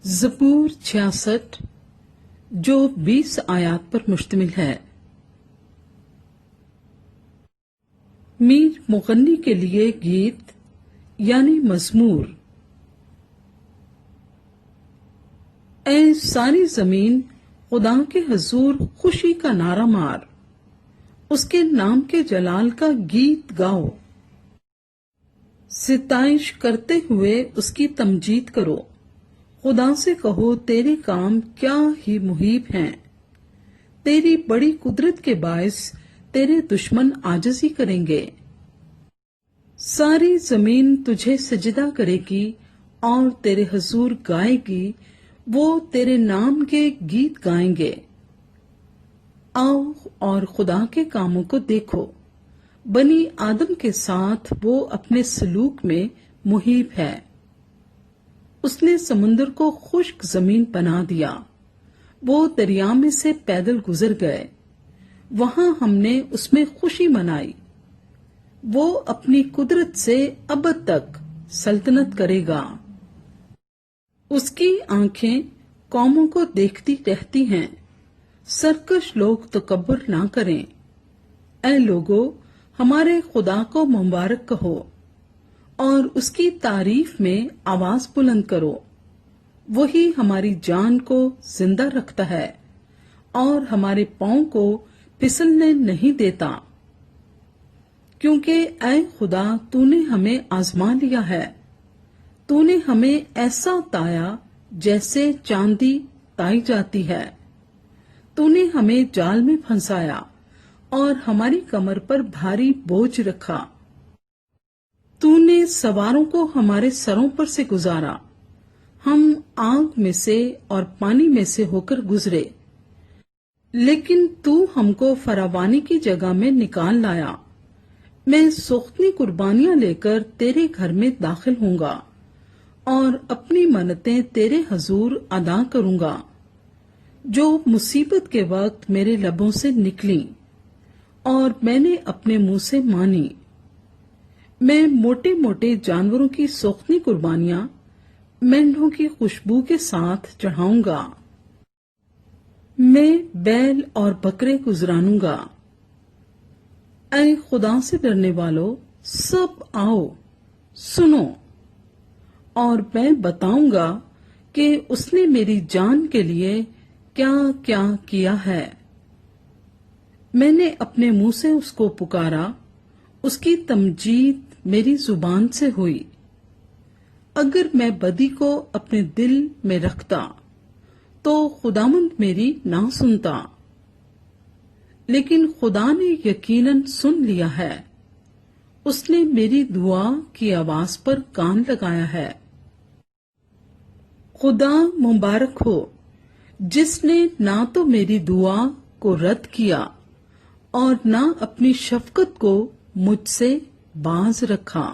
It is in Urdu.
زبور 66 جو 20 آیات پر مشتمل ہے۔ میر مغنی کے لیے گیت یعنی مزمور۔ اے ساری زمین خدا کے حضور خوشی کا نعرہ مار، اس کے نام کے جلال کا گیت گاؤ، ستائش کرتے ہوئے اس کی تمجید کرو۔ خدا سے کہو تیرے کام کیا ہی محیب ہیں، تیری بڑی قدرت کے باعث تیرے دشمن عاجزی کریں گے۔ ساری زمین تجھے سجدہ کرے گی اور تیرے حضور گائے گی، وہ تیرے نام کے گیت گائیں گے۔ آؤ اور خدا کے کاموں کو دیکھو، بنی آدم کے ساتھ وہ اپنے سلوک میں محیب ہے۔ اس نے سمندر کو خشک زمین بنا دیا، وہ دریا میں سے پیدل گزر گئے، وہاں ہم نے اس میں خوشی منائی۔ وہ اپنی قدرت سے ابد تک سلطنت کرے گا۔ اس کی آنکھیں قوموں کو دیکھتی رہتی ہیں، سرکش لوگ تکبر نہ کریں۔ اے لوگو، ہمارے خدا کو مبارک کہو اور اس کی تعریف میں آواز بلند کرو۔ وہی ہماری جان کو زندہ رکھتا ہے اور ہمارے پاؤں کو پھسلنے نہیں دیتا۔ کیونکہ اے خدا، تو نے ہمیں آزما لیا ہے، تو نے ہمیں ایسا تایا جیسے چاندی تائی جاتی ہے۔ تو نے ہمیں جال میں پھنسایا اور ہماری کمر پر بھاری بوجھ رکھا۔ تو نے سواروں کو ہمارے سروں پر سے گزارا، ہم آگ میں سے اور پانی میں سے ہو کر گزرے، لیکن تو ہم کو فراوانی کی جگہ میں نکال لایا۔ میں سوختنی قربانیاں لے کر تیرے گھر میں داخل ہوں گا اور اپنی منتیں تیرے حضور ادا کروں گا، جو مصیبت کے وقت میرے لبوں سے نکلیں اور میں نے اپنے منہ سے مانی۔ میں موٹے موٹے جانوروں کی سوختنی قربانیاں مینڈھوں کی خوشبو کے ساتھ چڑھاؤں گا۔ میں بیل اور بکرے گزرانوں گا۔ اے خدا سے ڈرنے والو، سب آؤ سنو، اور میں بتاؤں گا کہ اس نے میری جان کے لیے کیا کیا کیا ہے۔ میں نے اپنے منہ سے اس کو پکارا، اس کی تمجید میری زبان سے ہوئی۔ اگر میں بدی کو اپنے دل میں رکھتا تو خداوند میری نہ سنتا، لیکن خدا نے یقیناً سن لیا ہے، اس نے میری دعا کی آواز پر کان لگایا ہے۔ خدا مبارک ہو، جس نے نہ تو میری دعا کو رد کیا اور نہ اپنی شفقت کو مجھ سے باز رکھا۔